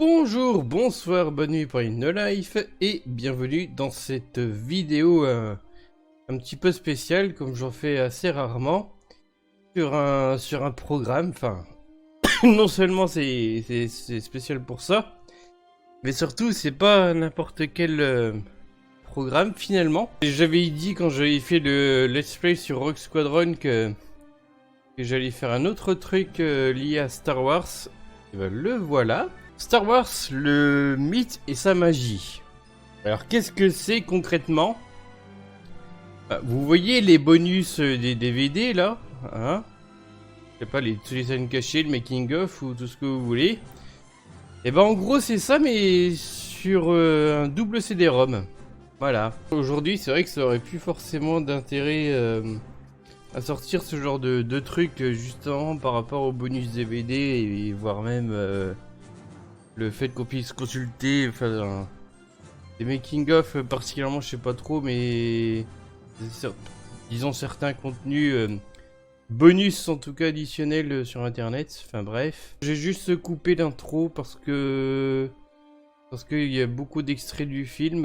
Bonjour, bonsoir, bonne nuit pour une life et bienvenue dans cette vidéo un petit peu spéciale comme j'en fais assez rarement sur un programme. Enfin, non seulement c'est spécial pour ça, mais surtout c'est pas n'importe quel programme finalement. J'avais dit quand j'avais fait le let's play sur Rogue Squadron que j'allais faire un autre truc lié à Star Wars. Et ben le voilà. Star Wars, le mythe et sa magie. Alors qu'est-ce que c'est concrètement? Vous voyez les bonus des DVD là, hein? Je sais pas, tous les scènes cachées, le making of ou tout ce que vous voulez. Et ben en gros c'est ça mais sur un double CD-ROM. Voilà. Aujourd'hui c'est vrai que ça aurait plus forcément d'intérêt à sortir ce genre de truc justement par rapport aux bonus DVD et voire même le fait qu'on puisse consulter, enfin, des making-of particulièrement, je sais pas trop, mais disons certains contenus bonus en tout cas additionnels sur internet. Enfin bref, j'ai juste coupé l'intro parce qu'il y a beaucoup d'extraits du film.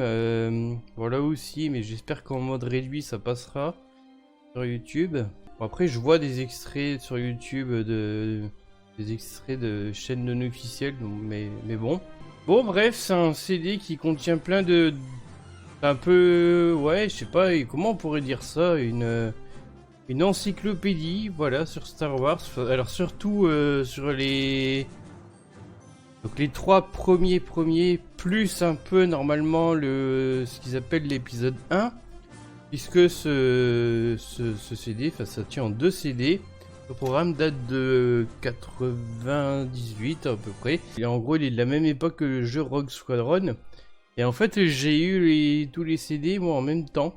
Voilà aussi, mais j'espère qu'en mode réduit ça passera sur YouTube. Bon, après, je vois des extraits sur YouTube des extraits de chaînes non officielles, mais bon. Bon, bref, c'est un CD qui contient plein de. Un peu. Ouais, je sais pas, comment on pourrait dire ça? Une encyclopédie, voilà, sur Star Wars. Alors, surtout sur les. Donc, les trois premiers, plus un peu normalement ce qu'ils appellent l'épisode 1. Puisque ce CD, enfin, ça tient en deux CD. Le programme date de 98 à peu près. Et en gros, il est de la même époque que le jeu Rogue Squadron. Et en fait, j'ai eu tous les CD moi en même temps.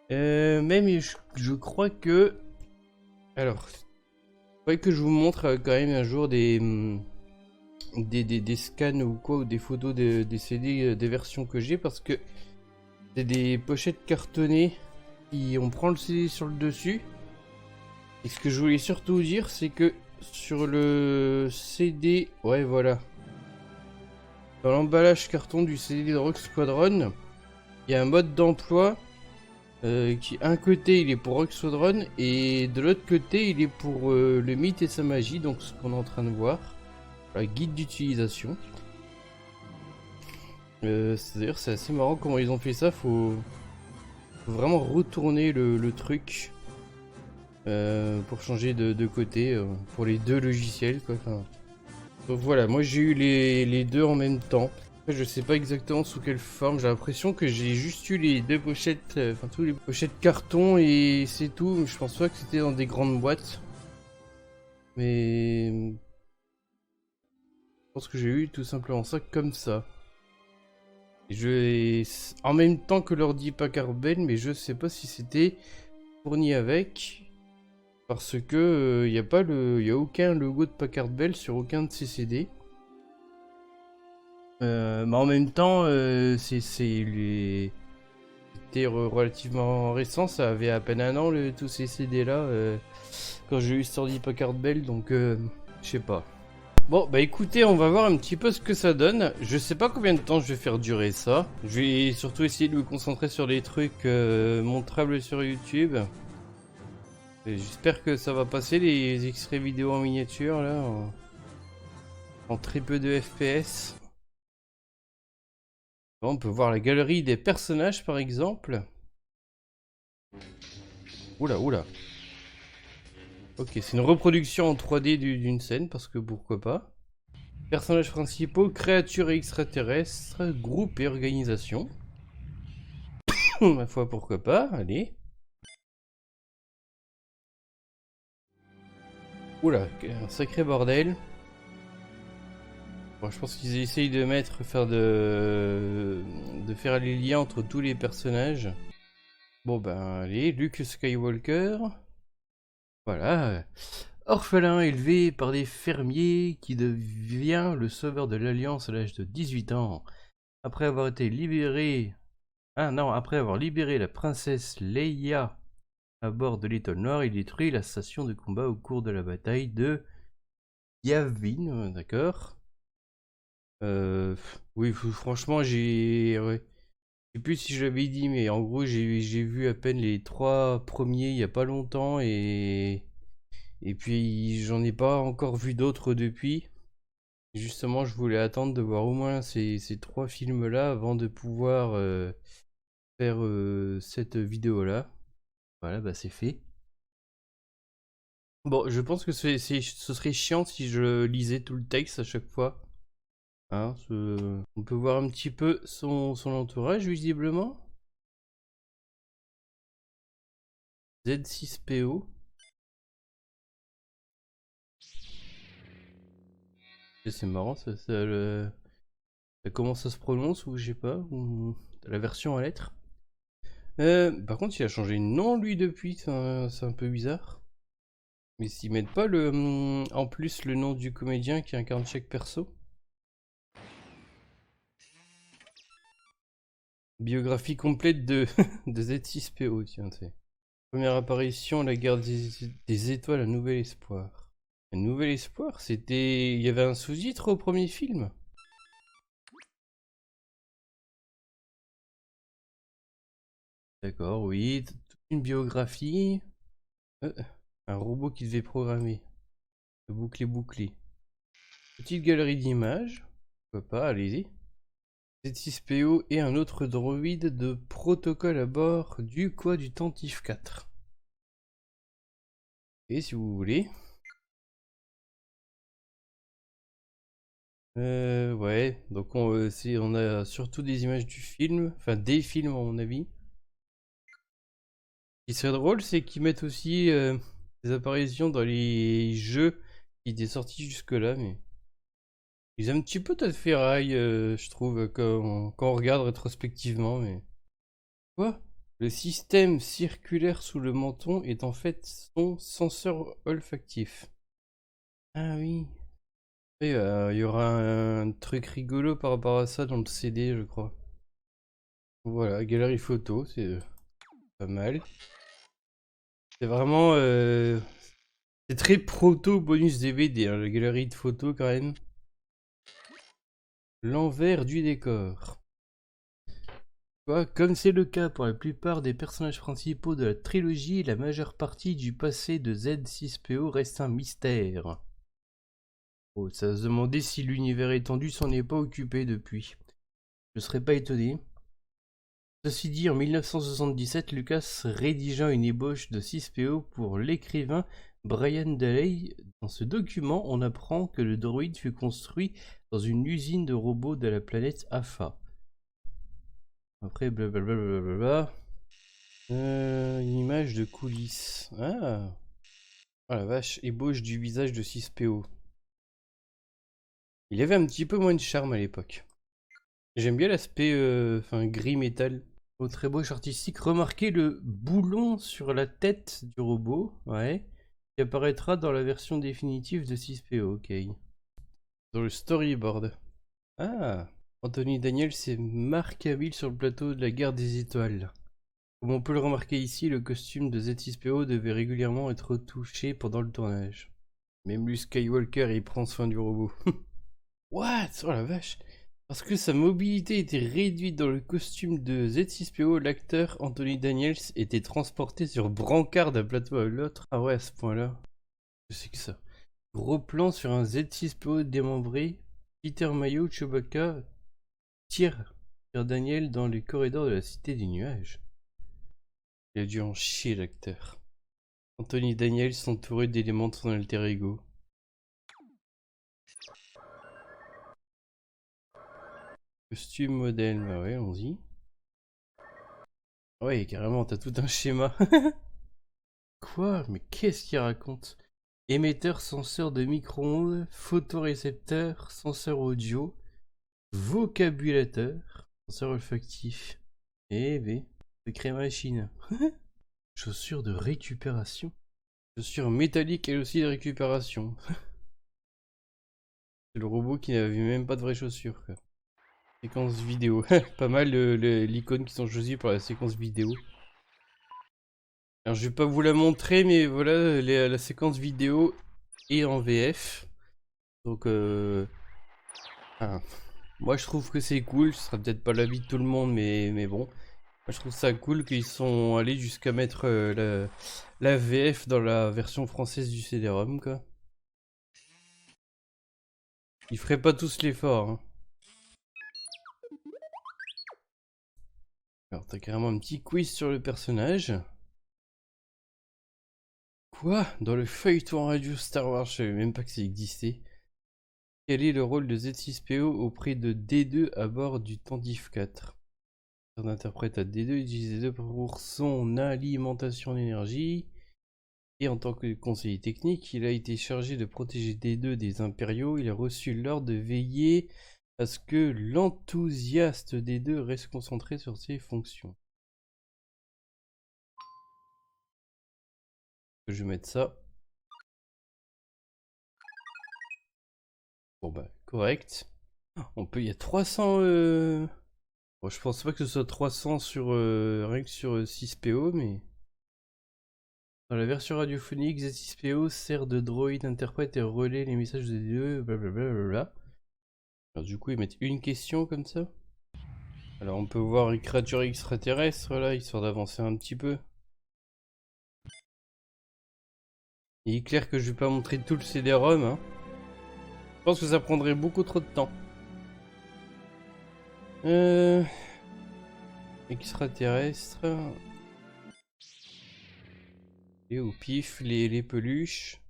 Même je crois que... Alors, il faudrait que je vous montre quand même un jour des scans ou quoi, ou des photos des CD, des versions que j'ai, parce que c'est des pochettes cartonnées. Et on prend le CD sur le dessus. Et ce que je voulais surtout dire, c'est que sur le CD, ouais voilà, dans l'emballage carton du CD de Rogue Squadron, il y a un mode d'emploi qui, un côté, il est pour Rogue Squadron et de l'autre côté, il est pour le mythe et sa magie, donc ce qu'on est en train de voir. Voilà, guide d'utilisation. D'ailleurs, c'est assez marrant comment ils ont fait ça. Faut vraiment retourner le truc. Pour changer de côté pour les deux logiciels quoi. Enfin, donc voilà, moi j'ai eu les deux en même temps. Après, je sais pas exactement sous quelle forme, j'ai l'impression que j'ai juste eu les deux pochettes, enfin tous les pochettes carton et c'est tout. Je pense pas que c'était dans des grandes boîtes, mais je pense que j'ai eu tout simplement ça comme ça. Et en même temps que l'ordi Packard Bell, mais je sais pas si c'était fourni avec. Parce que il y a aucun logo de Packard Bell sur aucun de ces CD. Mais en même temps, c'était relativement récent, ça avait à peine un an tous ces CD là quand j'ai eu ce ordi Packard Bell, donc je sais pas. Bon bah écoutez, on va voir un petit peu ce que ça donne. Je sais pas combien de temps je vais faire durer ça. Je vais surtout essayer de me concentrer sur les trucs montrables sur YouTube. J'espère que ça va passer les extraits vidéo en miniature là, en très peu de FPS. Bon, on peut voir la galerie des personnages par exemple. Oula, oula. Ok, c'est une reproduction en 3D d'une scène parce que pourquoi pas. Personnages principaux, créatures extraterrestres, groupes et organisations. Ma foi, pourquoi pas, allez. Oula, un sacré bordel. Bon, je pense qu'ils essayent de faire les liens entre tous les personnages. Bon ben allez, Luke Skywalker. Voilà. Orphelin élevé par des fermiers qui devient le sauveur de l'Alliance à l'âge de 18 ans. Après avoir été libéré... Ah non, après avoir libéré la princesse Leia à bord de l'Étoile Noire, il détruit la station de combat au cours de la bataille de Yavin, d'accord. Oui, franchement, ouais. Je sais plus si je l'avais dit, mais en gros, j'ai vu à peine les 3 premiers il y a pas longtemps et puis j'en ai pas encore vu d'autres depuis. Justement, je voulais attendre de voir au moins ces 3 films-là avant de pouvoir faire cette vidéo-là. Voilà, bah c'est fait. Bon, je pense que ce serait chiant si je lisais tout le texte à chaque fois. Hein, on peut voir un petit peu son entourage, visiblement. Z6PO. Et c'est marrant, comment ça se prononce, ou je sais pas, ou la version à lettres. Par contre, il a changé de nom, lui, depuis, c'est un peu bizarre. Mais s'ils mettent pas en plus le nom du comédien qui incarne chaque perso. Biographie complète de, de Z6PO, tiens, c'est. Première apparition, la guerre des étoiles, un nouvel espoir. Un nouvel espoir, c'était. Il y avait un sous-titre au premier film. D'accord, oui, toute une biographie. Euh, un robot qui devait programmer. Boucler. Petite galerie d'images. Pourquoi pas, allez-y. Z6PO et un autre droïde de protocole à bord du Tantif 4. Et si vous voulez. Ouais, donc on a surtout des images du film, enfin des films à mon avis. Ce qui serait drôle, c'est qu'ils mettent aussi des apparitions dans les jeux qui étaient sortis jusque-là, mais ils ont un petit peu tas de ferraille, je trouve, quand on regarde rétrospectivement, mais. Quoi? Le système circulaire sous le menton est en fait son senseur olfactif. Ah oui. Et il y aura un truc rigolo par rapport à ça dans le CD, je crois. Voilà, galerie photo, c'est pas mal. C'est vraiment. C'est très proto bonus DVD, hein, la galerie de photos quand même. L'envers du décor. Comme c'est le cas pour la plupart des personnages principaux de la trilogie, la majeure partie du passé de Z6PO reste un mystère. Oh, ça se demandait si l'univers étendu s'en est pas occupé depuis. Je serais pas étonné. Ceci dit, en 1977, Lucas rédigea une ébauche de 6PO pour l'écrivain Brian Daley. Dans ce document, on apprend que le droïde fut construit dans une usine de robots de la planète Afa. Après, blablabla. Une image de coulisses. Ah! Oh la vache, ébauche du visage de 6PO. Il avait un petit peu moins de charme à l'époque. J'aime bien l'aspect gris métal. Autre ébauche artistique, remarquez le boulon sur la tête du robot, ouais, qui apparaîtra dans la version définitive de 6PO, ok. Dans le storyboard. Ah! Anthony Daniels et Mark Hamill sur le plateau de la guerre des étoiles. Comme on peut le remarquer ici, le costume de Z6PO devait régulièrement être retouché pendant le tournage. Même Luke Skywalker y prend soin du robot. What? Oh la vache! Parce que sa mobilité était réduite dans le costume de Z6PO, l'acteur Anthony Daniels était transporté sur brancard d'un plateau à l'autre. Ah ouais, à ce point-là. Je sais que ça. Gros plan sur un Z6PO démembré. Peter Mayo, Chewbacca tire Daniel dans les corridors de la Cité des Nuages. Il a dû en chier, l'acteur. Anthony Daniels entouré d'éléments de son alter ego. Costume modèle, bah ouais, on-y. Ouais, carrément, t'as tout un schéma. Quoi? Mais qu'est-ce qu'il raconte? Émetteur, senseur de micro-ondes, photorécepteur, senseur audio, vocabulateur, senseur olfactif. Eh B, secret machine. Chaussures de récupération. Chaussures métalliques elle aussi de récupération. C'est le robot qui n'avait même pas de vraies chaussures, quoi. Séquence vidéo. Pas mal l'icône qui sont choisies pour la séquence vidéo. Alors je vais pas vous la montrer, mais voilà, la séquence vidéo est en VF. Donc Moi je trouve que c'est cool, ce sera peut-être pas l'avis de tout le monde, mais bon. Moi je trouve ça cool qu'ils sont allés jusqu'à mettre la VF dans la version française du CD-ROM, quoi. Ils feraient pas tous l'effort, hein. Alors t'as carrément un petit quiz sur le personnage. Quoi? Dans le feuilleton radio Star Wars, je savais même pas que ça existait. Quel est le rôle de Z6PO auprès de D2 à bord du Tantive 4? Un interprète à D2 utilise D2 pour son alimentation d'énergie. Et en tant que conseiller technique, il a été chargé de protéger D2 des impériaux. Il a reçu l'ordre de veiller à ce que l'enthousiaste D2 reste concentré sur ses fonctions. Je vais mettre ça. Bon bah, correct. On peut, il y a 300... Bon, je pense pas que ce soit 300 sur, rien que sur 6PO, mais... Dans la version radiophonique, Z6PO sert de droïde, interprète et relaie les messages des deux, blablabla. Alors du coup, ils mettent une question comme ça. Alors on peut voir une créature extraterrestre là, histoire d'avancer un petit peu. Il est clair que je vais pas montrer tout le CD-ROM, hein. Je pense que ça prendrait beaucoup trop de temps. Extraterrestre. Et au pif, les peluches.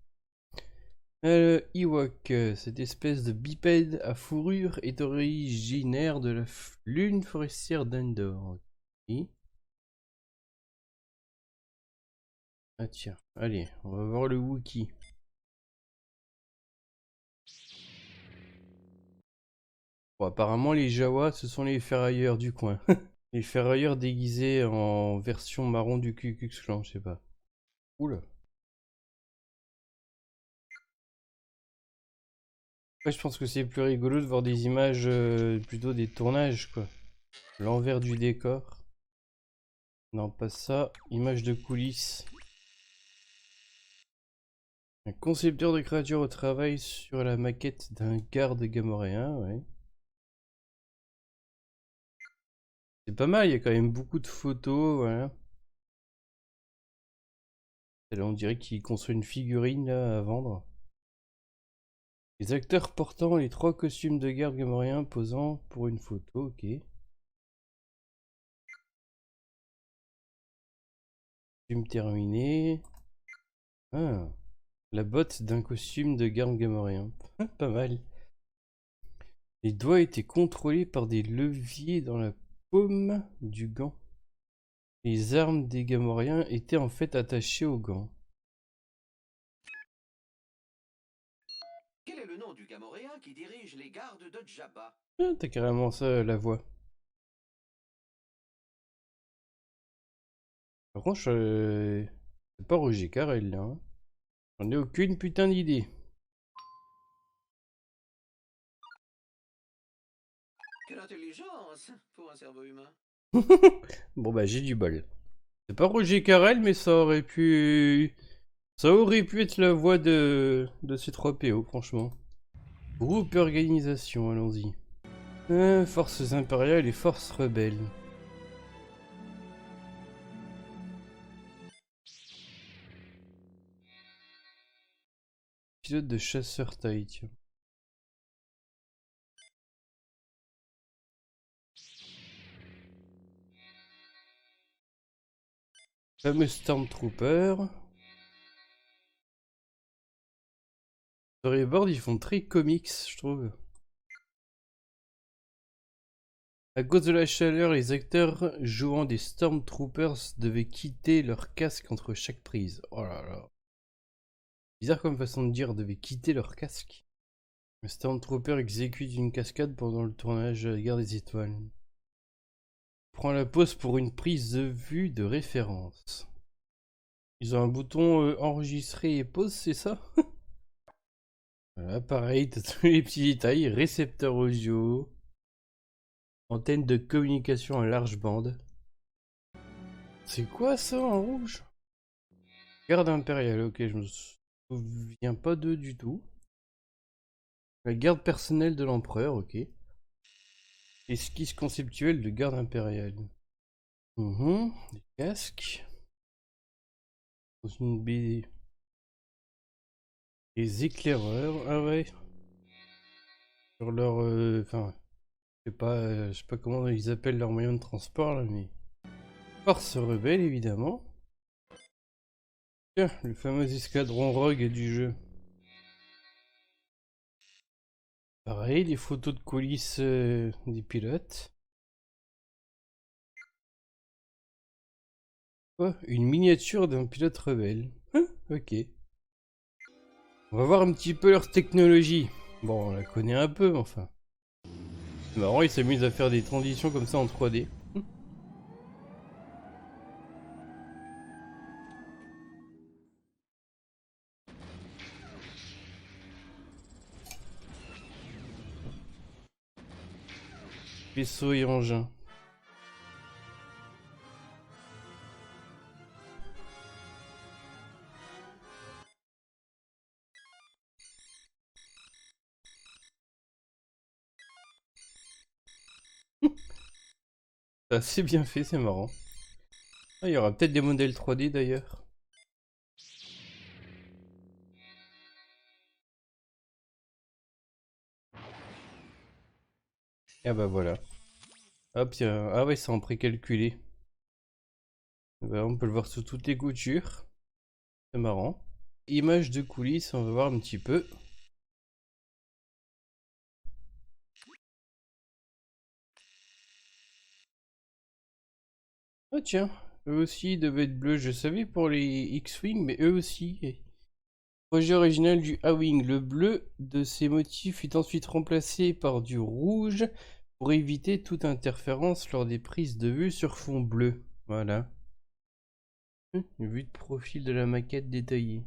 Ewok, cette espèce de bipède à fourrure est originaire de la lune forestière d'Endor. Okay. Ah tiens, allez, on va voir le Wookie. Bon, apparemment les Jawa, ce sont les ferrailleurs du coin. Les ferrailleurs déguisés en version marron du Ku Klux Klan, je sais pas. Oula. Ouais, je pense que c'est plus rigolo de voir des images, plutôt des tournages, quoi. L'envers du décor. Non, pas ça. Image de coulisses. Un concepteur de créatures au travail sur la maquette d'un garde gamoréen, ouais. C'est pas mal, il y a quand même beaucoup de photos, voilà. Et là, on dirait qu'il construit une figurine là à vendre. Les acteurs portant les 3 costumes de garde gamoréens posant pour une photo, ok. Costume terminé. Ah, la botte d'un costume de garde gamoréen. Pas mal. Les doigts étaient contrôlés par des leviers dans la paume du gant. Les armes des Gamorréens étaient en fait attachées au gant. Quel est le nom du Gamoréen qui dirige les gardes de Jabba? Ah, t'as carrément ça, la voix. Par contre, c'est pas Roger Carrel là, hein. J'en ai aucune putain d'idée. Quelle intelligence pour un cerveau humain. Bon bah j'ai du bol. C'est pas Roger Carrel, mais ça aurait pu... Ça aurait pu être la voix de ces 3 PO, franchement. Groupe et organisation, allons-y. Forces impériales et forces rebelles. Pilote de chasseur taille, tiens. Fameux Stormtrooper. Storyboard, ils font très comics, je trouve. À cause de la chaleur, les acteurs jouant des Stormtroopers devaient quitter leur casque entre chaque prise. Oh là là. Bizarre comme façon de dire, devaient quitter leur casque. Le Stormtrooper exécute une cascade pendant le tournage de la Guerre des Étoiles. Prend la pause pour une prise de vue de référence. Ils ont un bouton enregistrer et pause, c'est ça? Voilà, pareil, t'as tous les petits détails. Récepteur audio. Antenne de communication à large bande. C'est quoi ça en rouge? Garde impériale, ok, je me souviens pas d'eux du tout. La garde personnelle de l'empereur, ok. Esquisse conceptuelle de garde impériale. Des casques. Dans une BD. Les éclaireurs, ah ouais. Sur leur... Enfin, je sais pas comment ils appellent leur moyen de transport là, mais... Force rebelle, évidemment. Tiens, le fameux escadron Rogue du jeu. Pareil, des photos de coulisses des pilotes. Quoi? Une miniature d'un pilote rebelle. Ok. On va voir un petit peu leur technologie. Bon, on la connaît un peu, mais enfin. C'est marrant, ils s'amusent à faire des transitions comme ça en 3D. Vaisseau et engin. C'est assez bien fait, c'est marrant. Ah, il y aura peut-être des modèles 3D d'ailleurs. Ah bah voilà. Hop, ah ouais, c'est en précalculé. Bah, on peut le voir sous toutes les coutures. C'est marrant. Image de coulisses, on va voir un petit peu. Ah tiens, eux aussi devaient être bleus. Je savais pour les X-Wing, mais eux aussi. Projet original du A-Wing. Le bleu de ces motifs est ensuite remplacé par du rouge pour éviter toute interférence lors des prises de vue sur fond bleu. Voilà. Une vue de profil de la maquette détaillée.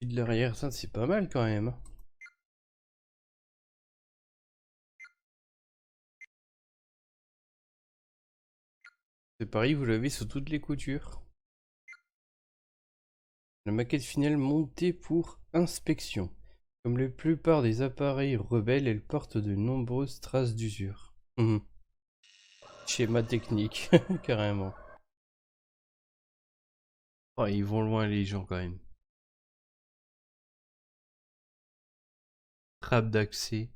De l'arrière, ça c'est pas mal quand même. C'est pareil, vous l'avez sous toutes les coutures. La maquette finale montée pour inspection. Comme la plupart des appareils rebelles, elle porte de nombreuses traces d'usure. Schéma technique, carrément. Oh, ils vont loin les gens quand même. Trappe d'accès.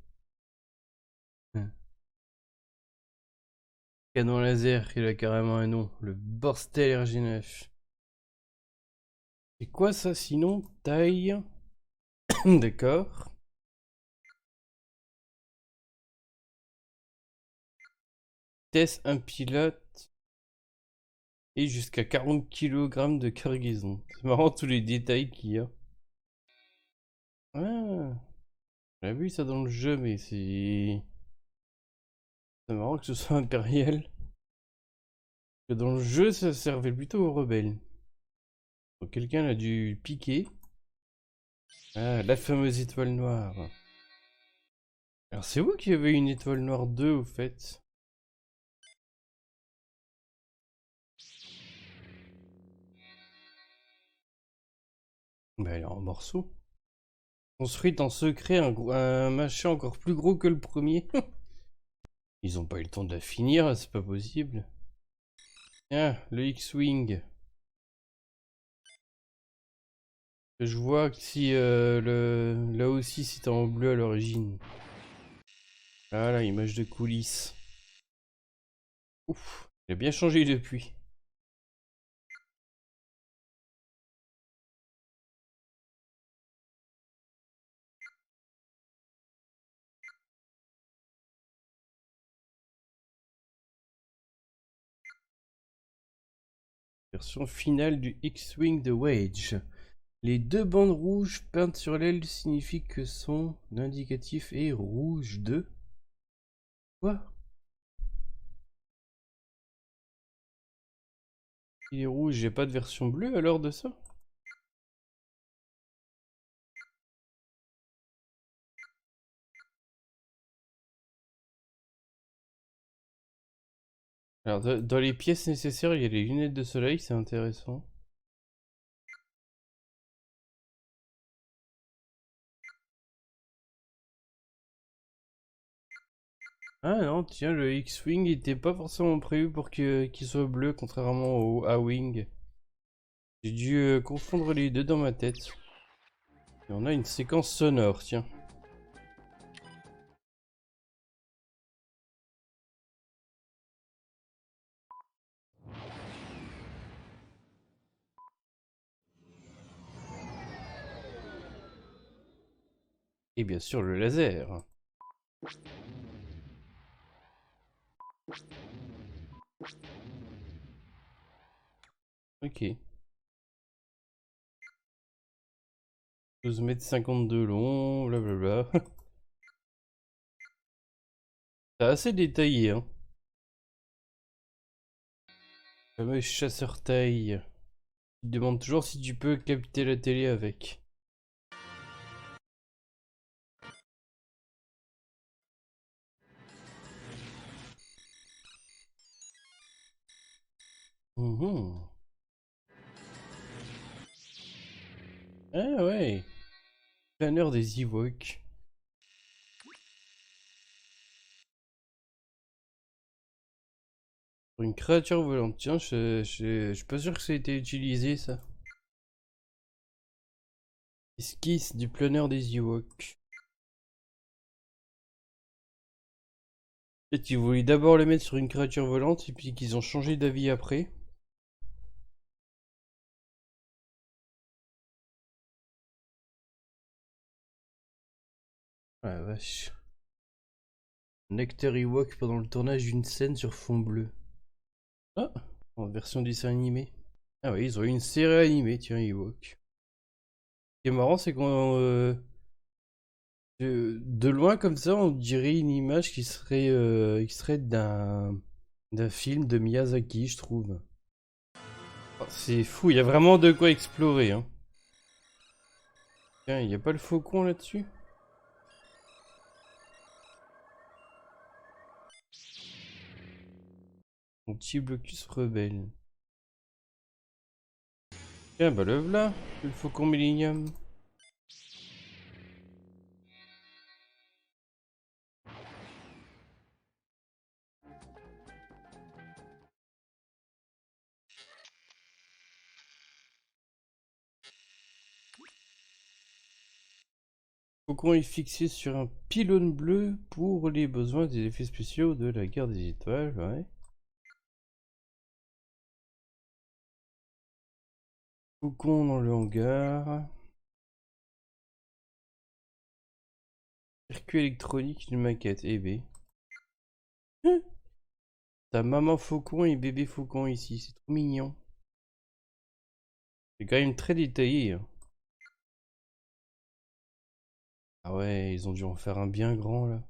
Canon laser, il a carrément un nom. Le Borstel RG9. C'est quoi ça sinon? Taille. D'accord. Test un pilote. Et jusqu'à 40 kg de cargaison. C'est marrant tous les détails qu'il y a. Ah, j'ai vu ça dans le jeu, mais c'est marrant que ce soit impérial. Que dans le jeu, ça servait plutôt aux rebelles. Donc quelqu'un a dû piquer. Ah, la fameuse étoile noire. Alors c'est vous qui avez une étoile noire 2 au fait. Bah elle est en morceaux. Construite en secret un machin encore plus gros que le premier. Ils ont pas eu le temps de la finir, c'est pas possible. Tiens, le X-Wing. Je vois que si là aussi c'était en bleu à l'origine. Voilà, image de coulisses. Ouf, il a bien changé depuis. Version finale du X-Wing de Wage. Les deux bandes rouges peintes sur l'aile signifient que son indicatif est rouge 2. Quoi? Il est rouge, j'ai pas de version bleue alors de ça? Alors dans les pièces nécessaires, il y a les lunettes de soleil, c'est intéressant. Ah non, tiens, le X-Wing était pas forcément prévu pour qu'il soit bleu, contrairement au A-Wing. J'ai dû confondre les deux dans ma tête. Et on a une séquence sonore, tiens. Et bien sûr, le laser. Ok. 12,52 m long, blablabla. C'est assez détaillé, hein. Le fameux chasseur taille. Il demande toujours si tu peux capter la télé avec. Mhm. Ah ouais. Planeur des Ewoks. Pour une créature volante. Tiens, je suis pas sûr que ça ait été utilisé, ça. Esquisse du planeur des Ewoks. Peut-être qu'ils voulaient d'abord le mettre sur une créature volante et puis qu'ils ont changé d'avis après. Ah la vache. Un acteur Ewok pendant le tournage d'une scène sur fond bleu. Ah, en version dessin animé. Ah oui, ils ont eu une série animée, tiens, Ewok. Ce qui est marrant, c'est qu'on... de loin comme ça, on dirait une image qui serait d'un film de Miyazaki, je trouve. Oh, c'est fou, il y a vraiment de quoi explorer, hein. Tiens, il n'y a pas le faucon là-dessus? Anti-blocus rebelle. Tiens, bah le voilà, le faucon Millennium. Faucon est fixé sur un pylône bleu pour les besoins des effets spéciaux de la guerre des étoiles, ouais. Faucon dans le hangar. Circuit électronique, une maquette, eh ben. T'as maman faucon et bébé faucon ici, c'est trop mignon. C'est quand même très détaillé, hein. Ah ouais, ils ont dû en faire un bien grand là.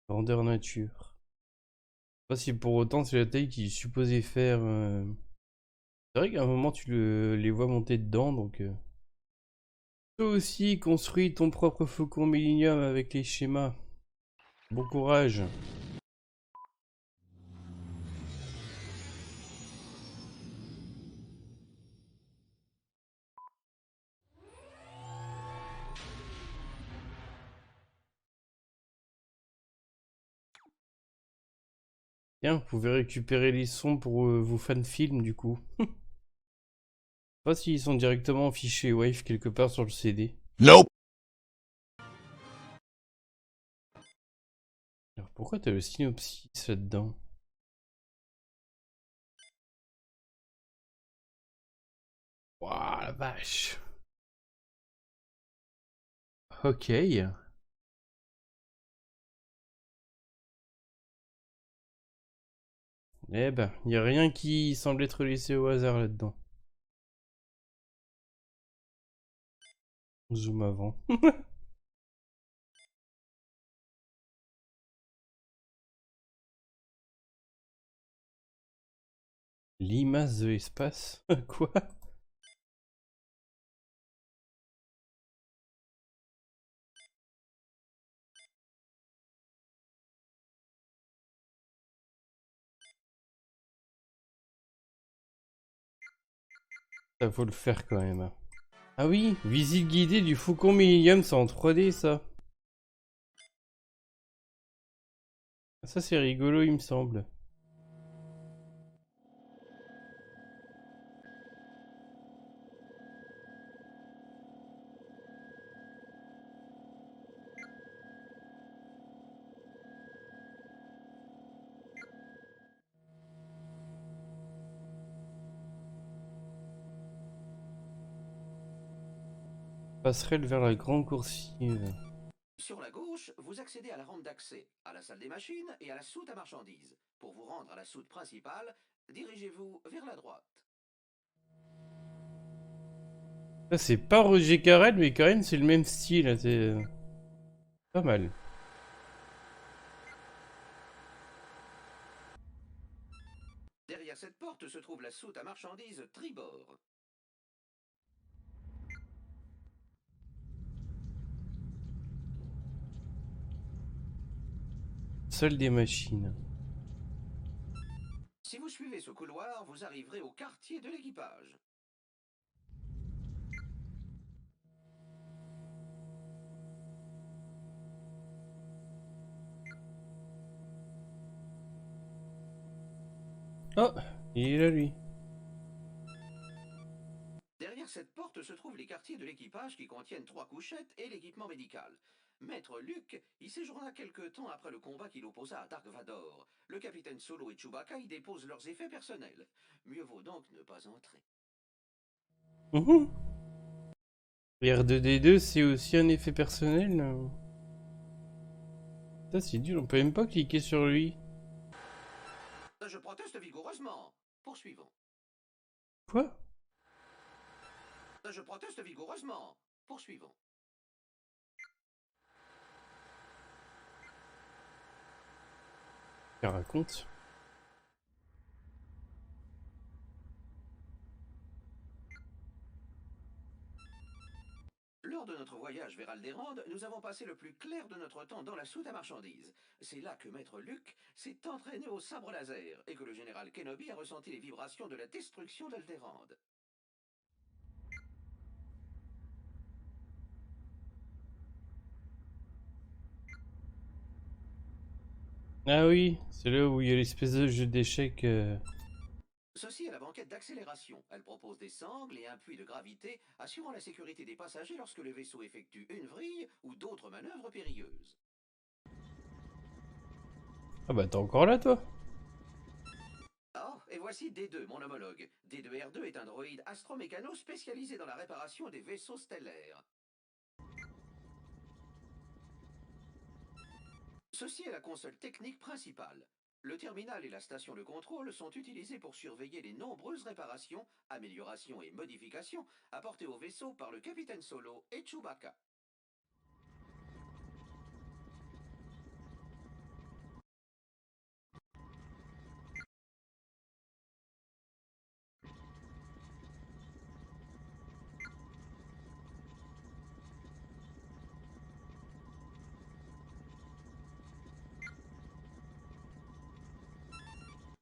Grandeur nature. Je sais pas si pour autant c'est la taille qu'ils supposaient faire. C'est vrai qu'à un moment les vois monter dedans donc. Toi aussi, construis ton propre faucon Millennium avec les schémas. Bon courage. Tiens, vous pouvez récupérer les sons pour vos fanfilms du coup. Je sais pas s'ils sont directement fichés Wave quelque part sur le CD. Nope. Alors pourquoi t'as le synopsis là-dedans? Waouh la vache. Ok. Eh ben, y a rien qui semble être laissé au hasard là-dedans. Zoom avant. Limace de l'espace? Quoi? Ça faut le faire quand même. Ah oui, visite guidée du Faucon Millennium, c'est en 3D ça. Ça c'est rigolo, il me semble. Passerelle vers la grande coursive. Sur la gauche, vous accédez à la rampe d'accès, à la salle des machines et à la soute à marchandises. Pour vous rendre à la soute principale, dirigez-vous vers la droite. Ça c'est pas Roger Carrel, mais quand même c'est le même style. C'est pas mal. Derrière cette porte se trouve la soute à marchandises tribord. Salle des machines. Si vous suivez ce couloir, vous arriverez au quartier de l'équipage. Oh, il est là lui. Derrière cette porte se trouvent les quartiers de l'équipage qui contiennent 3 couchettes et l'équipement médical. Maître Luke y séjourna quelque temps après le combat qu'il opposa à Dark Vador. Le capitaine Solo et Chewbacca y déposent leurs effets personnels. Mieux vaut donc ne pas entrer. R2D2 c'est aussi un effet personnel. Ça c'est dur, on peut même pas cliquer sur lui. Je proteste vigoureusement. Poursuivons. Quoi? Je proteste vigoureusement. Poursuivons. Elle raconte. Lors de notre voyage vers Alderaan, nous avons passé le plus clair de notre temps dans la soute à marchandises. C'est là que Maître Luke s'est entraîné au sabre laser et que le général Kenobi a ressenti les vibrations de la destruction d'Alderaan. Ah oui, c'est là où il y a l'espèce de jeu d'échecs. Ceci est la banquette d'accélération. Elle propose des sangles et un puits de gravité assurant la sécurité des passagers lorsque le vaisseau effectue une vrille ou d'autres manœuvres périlleuses. Ah bah t'es encore là toi? Oh, et voici D2, mon homologue. D2R2 est un droïde astromécano spécialisé dans la réparation des vaisseaux stellaires. Ceci est la console technique principale. Le terminal et la station de contrôle sont utilisés pour surveiller les nombreuses réparations, améliorations et modifications apportées au vaisseau par le capitaine Solo et Chewbacca.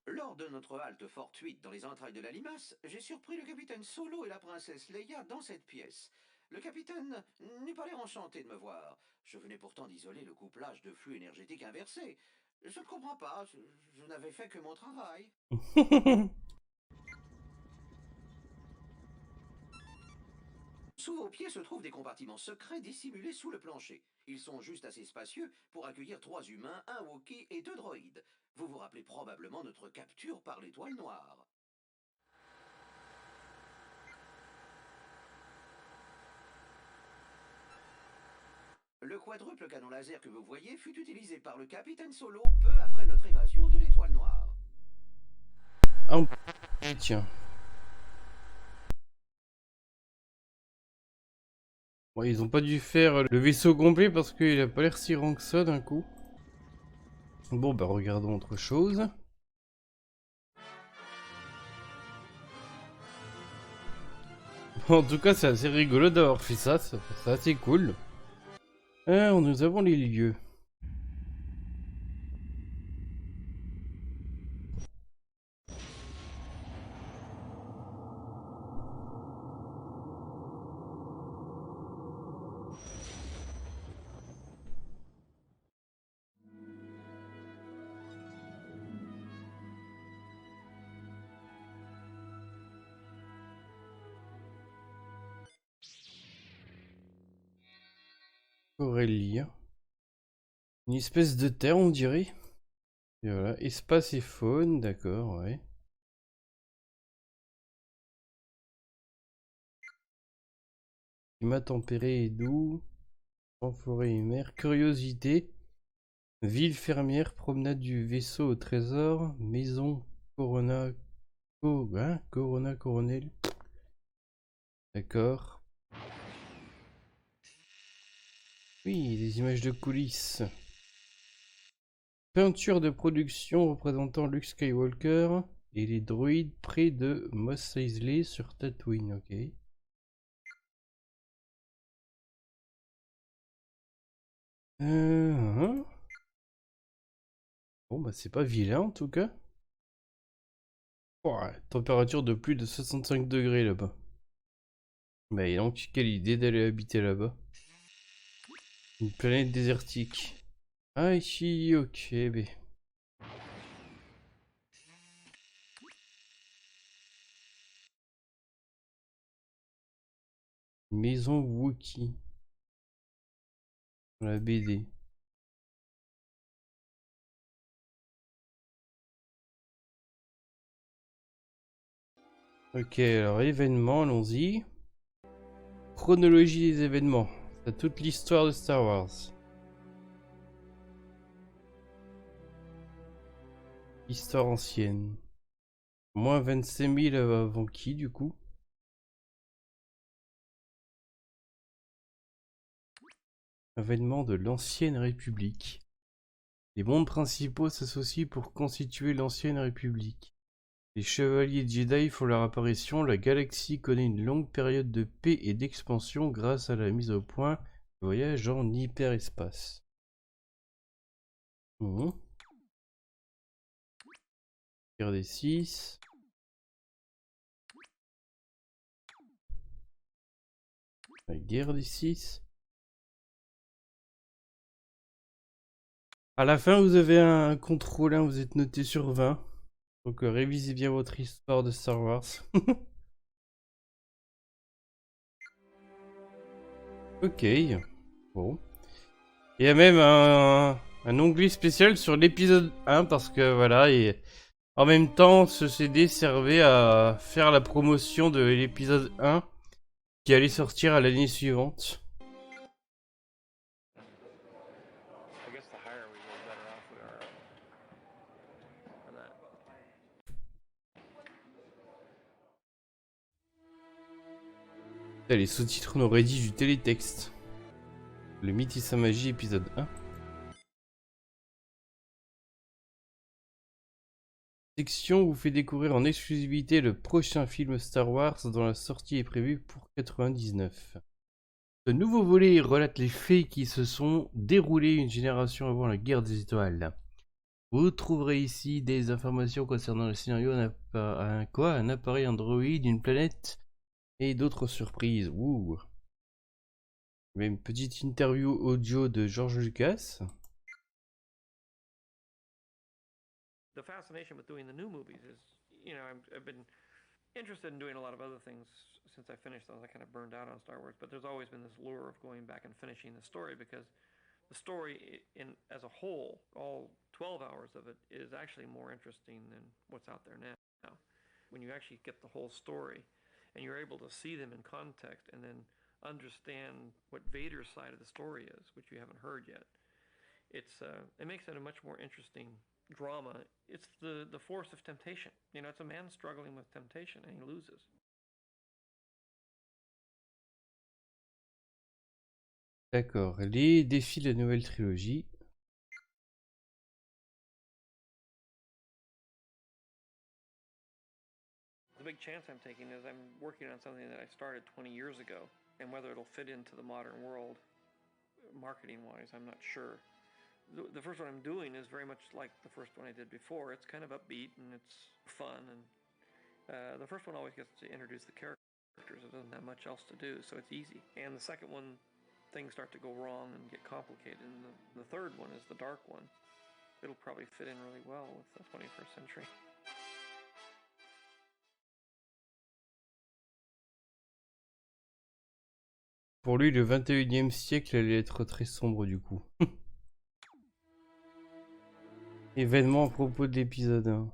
Lors de notre halte fortuite dans les entrailles de la limace, j'ai surpris le capitaine Solo et la princesse Leia dans cette pièce. Le capitaine n'eut pas l'air enchanté de me voir. Je venais pourtant d'isoler le couplage de flux énergétique inversé. Je ne comprends pas, je n'avais fait que mon travail. Sous vos pieds se trouvent des compartiments secrets dissimulés sous le plancher. Ils sont juste assez spacieux pour accueillir 3 humains, un Wookiee et 2 droïdes. Vous vous rappelez probablement notre capture par l'étoile noire. Le quadruple canon laser que vous voyez fut utilisé par le capitaine Solo peu après notre évasion de l'étoile noire. Ah, tiens. Bon, ils ont pas dû faire le vaisseau complet parce qu'il a pas l'air si grand que ça d'un coup. Bon bah regardons autre chose. En tout cas c'est assez rigolo d'avoir fait ça, c'est assez cool. Alors nous avons les lieux. Aurélie. Une espèce de terre, on dirait. Et voilà, espace et faune, d'accord, ouais. Climat tempéré et doux. En forêt et mer. Curiosité. Ville fermière, promenade du vaisseau au trésor. Maison Corona. Corona Coronel. D'accord. Oui, des images de coulisses. Peinture de production représentant Luke Skywalker et les droïdes près de Mos Eisley sur Tatooine, ok. Hein. Bon bah c'est pas vilain en tout cas. Ouais, température de plus de 65 degrés là-bas. Bah et donc quelle idée d'aller habiter là-bas. Une planète désertique. Ah ici, ok, bah. Maison Wookie. Dans la BD. Ok, alors événements, allons-y. Chronologie des événements. C'est toute l'histoire de Star Wars. Histoire ancienne. Moins 25 000 avant qui du coup? Avènement de l'Ancienne République. Les mondes principaux s'associent pour constituer l'Ancienne République. Les chevaliers Jedi font leur apparition, la galaxie connaît une longue période de paix et d'expansion grâce à la mise au point du voyage en hyperespace. Guerre des 6. La guerre des 6. À la fin, vous avez un contrôle, hein, vous êtes noté sur 20. Donc révisez bien votre histoire de Star Wars. Ok. Bon. Il y a même un onglet spécial sur l'épisode 1 parce que voilà, et en même temps, ce CD servait à faire la promotion de l'épisode 1 qui allait sortir à l'année suivante. Les sous-titres nous rédigent du télétexte. Le mythe et sa magie, épisode 1. Section vous fait découvrir en exclusivité le prochain film Star Wars dont la sortie est prévue pour 99. Ce nouveau volet relate les faits qui se sont déroulés une génération avant la guerre des étoiles. Vous trouverez ici des informations concernant le scénario, un appareil Android, une planète et d'autres surprises. Ouh. Mais une petite interview audio de George Lucas. The fascination with doing the new movies is, I've been interested in doing a lot of other things since I finished those. I kind of burned out on Star Wars, but there's always been this lure of going back and finishing the story because the story as a whole, all 12 hours of it, is actually more interesting than what's out there now. When you actually get the whole story and you're able to see them in context and then understand what Vader's side of the story is, which you haven't heard yet, it makes it a much more interesting drama. It's the force of temptation. It's a man struggling with temptation and he loses. D'accord, les défis de la nouvelle trilogie. The big chance I'm taking is I'm working on something that I started 20 years ago, and whether it'll fit into the modern world, marketing-wise, I'm not sure. The first one I'm doing is very much like the first one I did before. It's kind of upbeat and it's fun, and the first one always gets to introduce the characters. It doesn't have much else to do, so it's easy. And the second one, things start to go wrong and get complicated. And the third one is the dark one. It'll probably fit in really well with the 21st century. Pour lui, le 21e siècle allait être très sombre du coup. Événement à propos de l'épisode 1.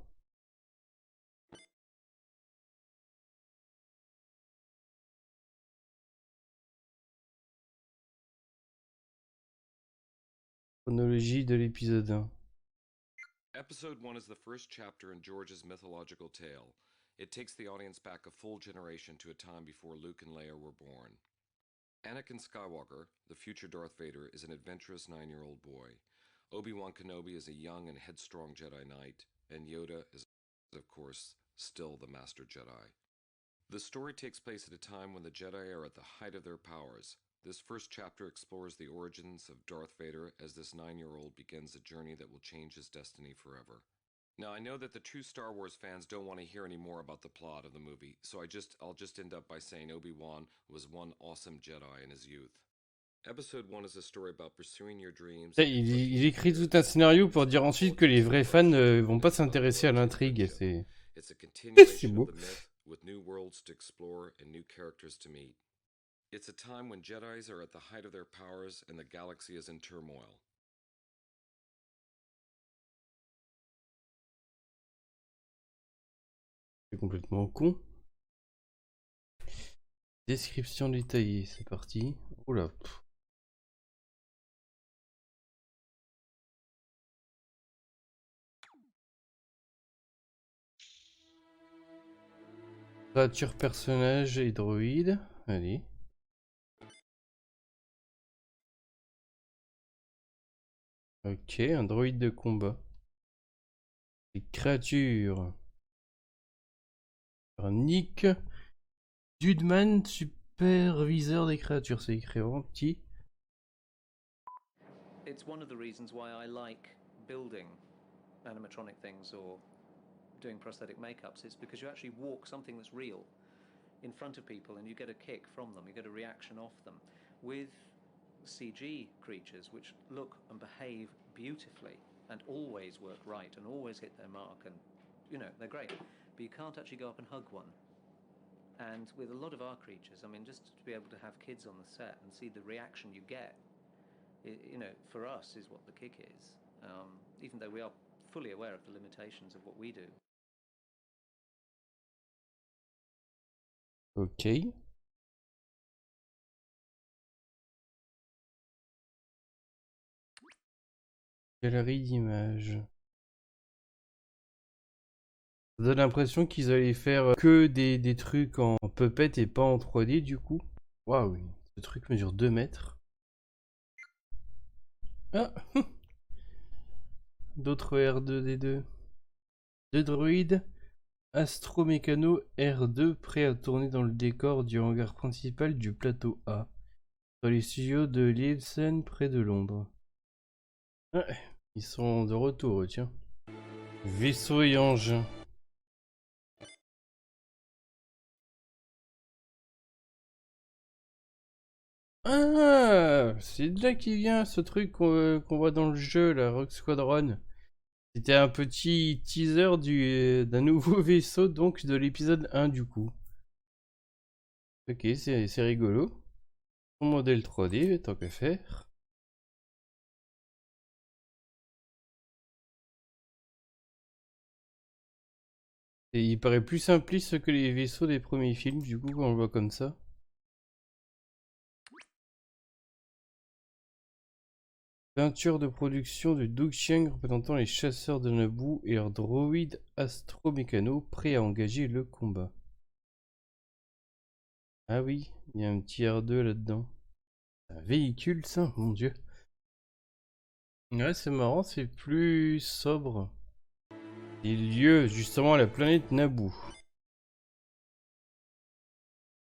Chronologie de l'épisode 1. Episode 1 is the first chapter in George's mythological tale. It takes the audience back a full generation to a time before Luke and Leia were born. Anakin Skywalker, the future Darth Vader, is an adventurous 9-year-old boy. Obi-Wan Kenobi is a young and headstrong Jedi Knight, and Yoda is, of course, still the Master Jedi. The story takes place at a time when the Jedi are at the height of their powers. This first chapter explores the origins of Darth Vader as this 9-year-old begins a journey that will change his destiny forever. Now, I know that the true Star Wars fans don't want to hear any more about the plot of the movie, so I'll just end up by saying Obi-Wan was one awesome Jedi in his youth. Episode 1 is a story about pursuing your dreams. Il écrit tout un scénario pour dire ensuite que les vrais fans vont pas s'intéresser à l'intrigue. C'est It's a continuation beau. of the myth with new worlds to explore and new characters to meet. It's a time when Jedis are at the height of their powers and the galaxy is in turmoil. C'est complètement con. Description détaillée, c'est parti. Oula. Créature, personnage et droïde. Allez. Ok, un droïde de combat. Les créatures. Nick Dudman, superviseur des créatures. C'est écrit en petit. It's one of the reasons why I like building animatronic things or doing prosthetic makeups. It's because you actually walk something that's real in front of people and you get a kick from them, you get a reaction off them. With CG creatures which look and behave beautifully and always work right and always hit their mark, and you know, they're great, but you can't actually go up and hug one. And with a lot of our creatures, I mean, just to be able to have kids on the set and see the reaction you get, you know, for us is what the kick is, even though we are fully aware of the limitations of what we do. Ok. Galerie d'images. Ça donne l'impression qu'ils allaient faire que des trucs en puppet et pas en 3D du coup. Waouh, ce truc mesure 2 mètres. Ah. D'autres R2D2. Deux droïdes. Astromécano R2 prêt à tourner dans le décor du hangar principal du plateau A. Dans les studios de Liebsen près de Londres. Ah, ils sont de retour, tiens. Vaisseau et engin. Ah, c'est de là qu'il vient ce truc qu'on voit dans le jeu, la Rogue Squadron. C'était un petit teaser d'un nouveau vaisseau, donc de l'épisode 1 du coup. Ok, c'est rigolo. Son modèle 3D, tant qu'à faire. Et il paraît plus simpliste que les vaisseaux des premiers films, du coup, quand on le voit comme ça. Peinture de production de Doug Chiang représentant les chasseurs de Naboo et leur droïde astromécano prêt à engager le combat. Ah oui, il y a un petit R2 là-dedans. Un véhicule, ça, mon dieu. Ouais, c'est marrant, c'est plus sobre. Il lieu justement à la planète Naboo.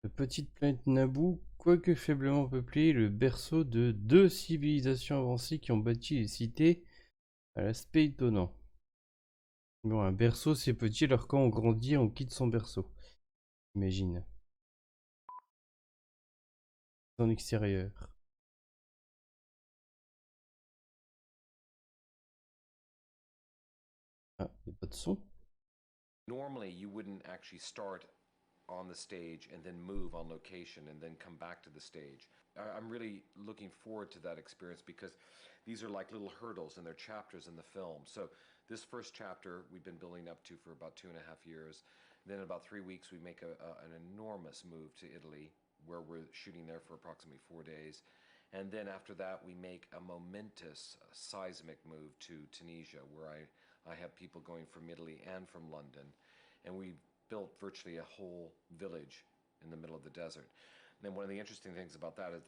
La petite planète Naboo, quoique faiblement peuplée, est le berceau de 2 civilisations avancées qui ont bâti les cités à l'aspect étonnant. Bon, un berceau c'est petit, alors quand on grandit, on quitte son berceau. Imagine. Son extérieur. Ah, il n'y a pas de son. Normally, you wouldn't actually start on the stage and then move on location and then come back to the stage. I'm really looking forward to that experience because these are like little hurdles and they're chapters in the film. So this first chapter we've been building up to for about 2.5 years. Then in about 3 weeks we make an enormous move to Italy where we're shooting there for approximately 4 days. And then after that we make a momentous seismic move to Tunisia where I have people going from Italy and from London. And we've built virtually a whole village in the middle of the desert. And then one of the interesting things about that is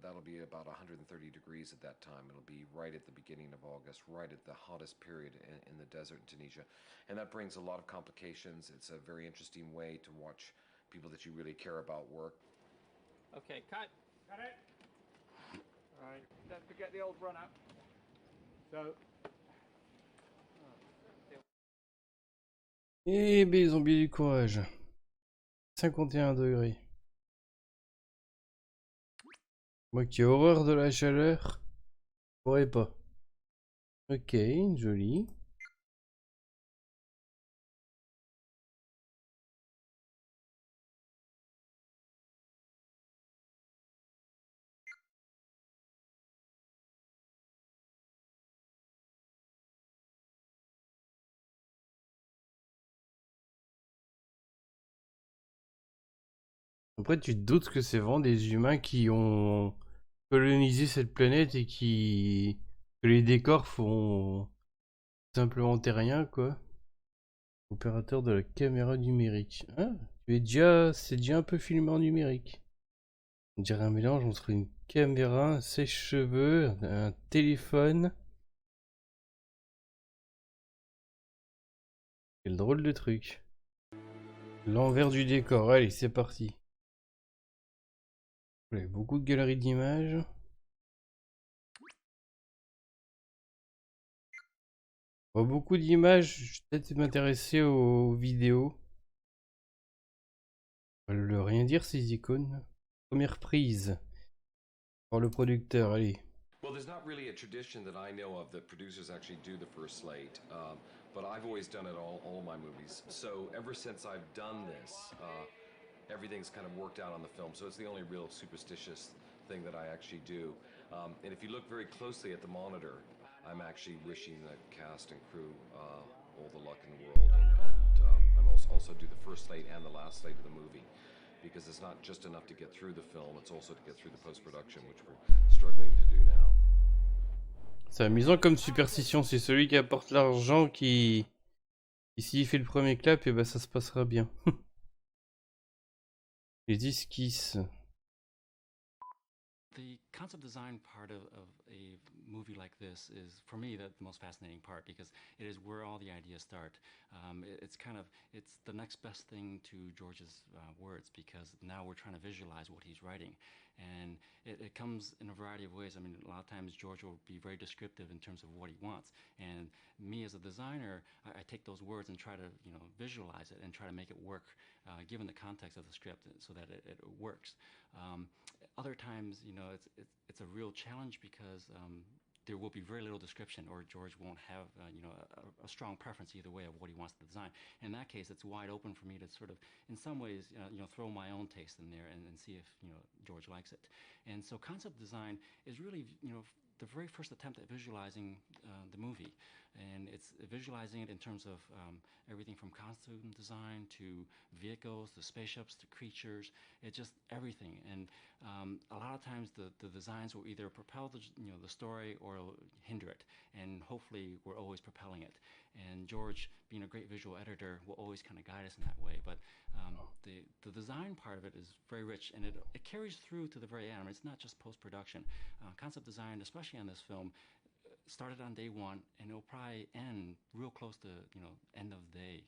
that'll be about 130 degrees at that time. It'll be right at the beginning of August, right at the hottest period in the desert in Tunisia. And that brings a lot of complications. It's a very interesting way to watch people that you really care about work. Okay, cut. Got it. All right, don't forget the old run up. So, Eh ben, ils ont bien du courage. 51 degrés. Moi qui ai horreur de la chaleur, je pourrais pas. Ok, joli. Après, tu te doutes que c'est vraiment des humains qui ont colonisé cette planète et que les décors font simplement terrien, quoi. Opérateur de la caméra numérique. Ah, c'est déjà un peu filmé en numérique. On dirait un mélange entre une caméra, un sèche-cheveux, un téléphone. Quel drôle de truc. L'envers du décor, allez, c'est parti. Voilà, beaucoup de galeries d'images. Beaucoup d'images, je vais peut-être m'intéresser aux vidéos. Le rien dire ces icônes. Première prise. Par le producteur, allez. Well, there's not really a tradition that I know of that producers actually do the first slate, but I've always done it all my movies. So ever since I've done this, everything's kind of worked out on the film. So it's the only real superstitious thing that I actually do. And if you look very closely at the monitor, I'm actually wishing the cast and crew all the luck in the world. And I'm also do the first slate and the last slate of the movie. Because it's not just enough to get through the film, it's also to get through the post-production, which we're struggling to do now. C'est amusant comme superstition, c'est celui qui apporte l'argent qui s'il fait le premier clap, et ben ça se passera bien. Les esquisses. The concept design part of a movie like this is, for me, the most fascinating part because it is where all the ideas start. It's the next best thing to George's words because now we're trying to visualize what he's writing. And it comes in a variety of ways. I mean, a lot of times George will be very descriptive in terms of what he wants. And me as a designer, I take those words and try to, visualize it and try to make it work given the context of the script so that it works. Other times, it's a real challenge because there will be very little description, or George won't have, a strong preference either way of what he wants to design. In that case, it's wide open for me to sort of, in some ways, throw my own taste in there and see if, George likes it. And so concept design is really, the very first attempt at visualizing the movie. And it's visualizing it in terms of everything from costume design to vehicles, to spaceships, to creatures. It's just everything. And a lot of times the designs will either propel the story or hinder it. And hopefully we're always propelling it. And George, being a great visual editor, will always kind of guide us in that way. But the design part of it is very rich, and it carries through to the very end. I mean, it's not just post-production. Concept design, especially on this film, started on day one, and it'll probably end real close to end of the day,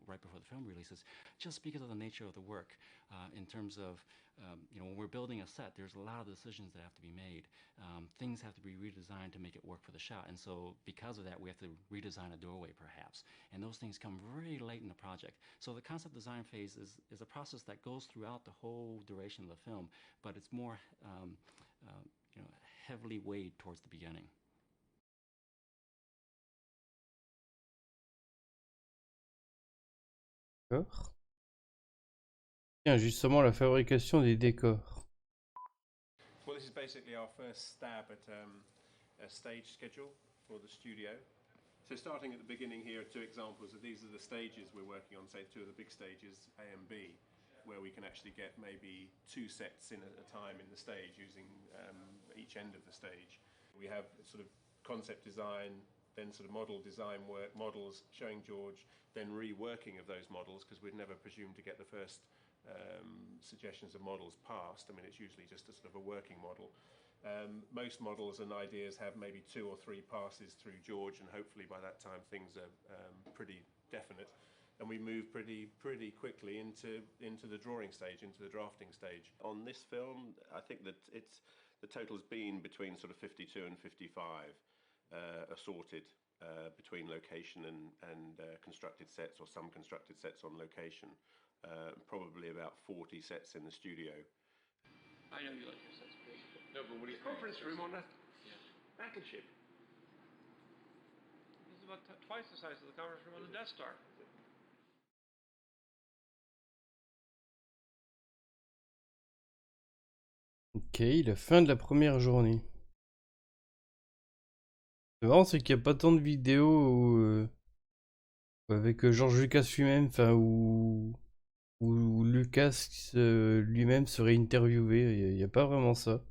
right before the film releases, just because of the nature of the work. In terms of when we're building a set, there's a lot of decisions that have to be made. Things have to be redesigned to make it work for the shot, and so because of that, we have to redesign a doorway perhaps, and those things come very late in the project. So the concept design phase is a process that goes throughout the whole duration of the film, but it's more heavily weighed towards the beginning. D'accord. Tiens, justement, la fabrication des décors. Well, this is basically our first stab at a stage schedule for the studio. So starting at the beginning here are two examples of these are the stages we're working on, say two of the big stages, A and B, where we can actually get maybe 2 sets in at a time in the stage using each end of the stage. We have sort of concept design, then sort of model design work, models showing George, then reworking of those models because we'd never presumed to get the first suggestions of models passed. I mean, it's usually just a sort of a working model. Most models and ideas have maybe 2 or 3 passes through George, and hopefully by that time things are pretty definite. And we move pretty quickly into the drawing stage, into the drafting stage. On this film, I think that the total's been between sort of 52 and 55 assorted between location and constructed sets, or some constructed sets on location. Probably about 40 sets in the studio. I know you like your sets big. No, but what do you Conference room on that battle ship. This is about twice the size of the conference room on the Death Star. Ok, la fin de la première journée. Le marrant, c'est qu'il n'y a pas tant de vidéos avec George Lucas lui-même, enfin, où Lucas lui-même serait interviewé. Il n'y a pas vraiment ça.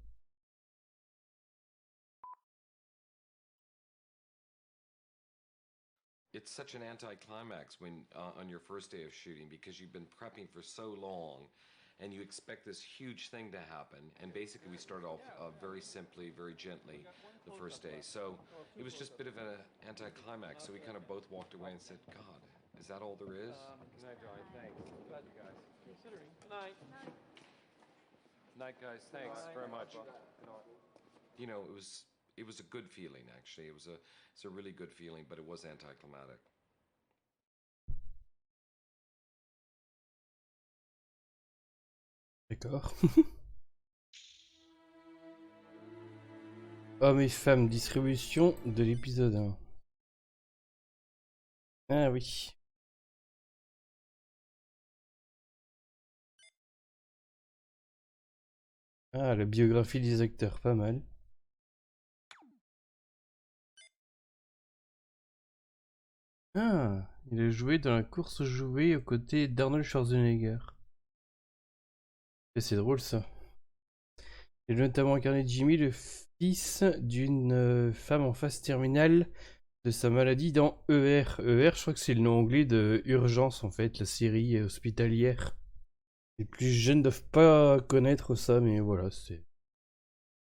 It's such an anticlimax when on your first day of shooting because you've been prepping for so long and you expect this huge thing to happen, and basically we started off very simply, very gently the first day, so it was just a bit of an anticlimax. So we kind of both walked away and said, God, is that all there is? Good night, Johnny. Thanks. Glad you guys. Considering. Good night. Night, guys. Thanks very much. You know, it was a good feeling, actually. It's a really good feeling, but it was anticlimactic. D'accord. Hommes et femmes, distribution de l'épisode 1. Ah oui. Ah, la biographie des acteurs, pas mal. Ah, il a joué dans la course aux jouets aux côtés d'Arnold Schwarzenegger. Et c'est drôle ça. Il a notamment incarné Jimmy, le fils d'une femme en phase terminale de sa maladie dans ER. ER, je crois que c'est le nom anglais de Urgence en fait, la série hospitalière. Les plus jeunes doivent pas connaître ça, mais voilà, c'est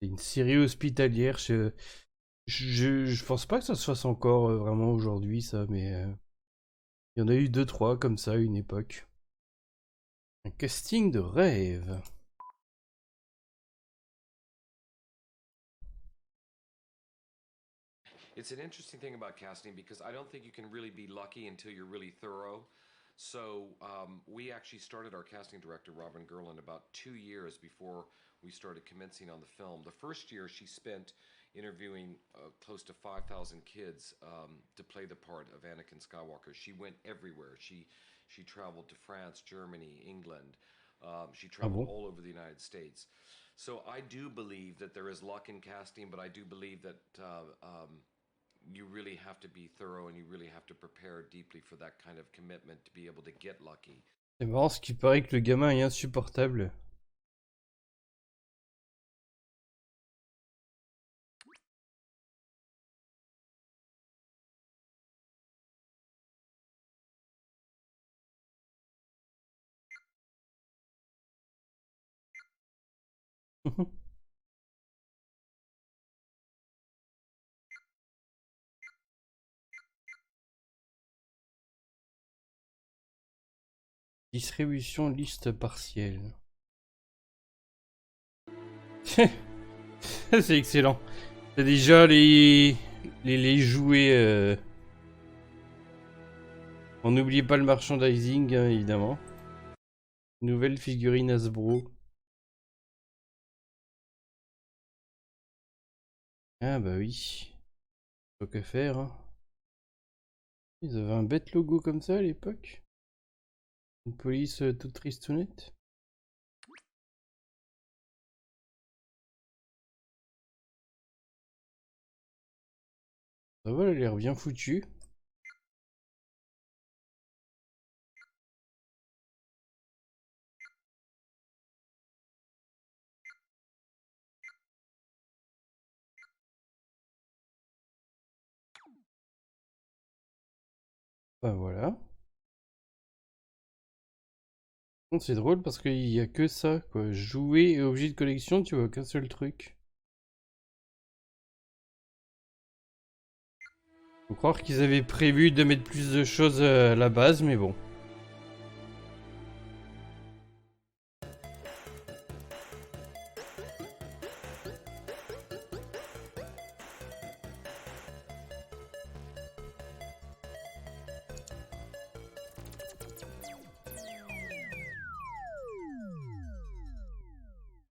une série hospitalière. Je pense pas que ça se fasse encore vraiment aujourd'hui, ça, mais il y en a eu 2-3 comme ça à une époque. Un casting de rêve. It's an interesting thing about casting because I don't think you can really be lucky until you're really thorough. So we actually started our casting director, Robin Gerland, about 2 years before we started commencing on the film. The first year she spent interviewing close to 5,000 kids to play the part of Anakin Skywalker. She went everywhere. She traveled to France, Germany, England. She traveled all over the United States. So I do believe that there is luck in casting, but I do believe that you really have to be thorough and you really have to prepare deeply for that kind of commitment to be able to get lucky. C'est marrant, ce qui paraît que le gamin est insupportable. Distribution liste partielle. C'est excellent. T'as déjà les jouets. On n'oublie pas le merchandising, hein, évidemment. Nouvelle figurine Hasbro. Ah bah oui. Faut que faire. Hein. Ils avaient un bête logo comme ça à l'époque. Une police toute tristounette. Ça va, elle a l'air bien foutue. Bah voilà. C'est drôle parce qu'il y a que ça, quoi. Jouets et objets de collection, tu vois qu'un seul truc. Faut croire qu'ils avaient prévu de mettre plus de choses à la base, mais bon.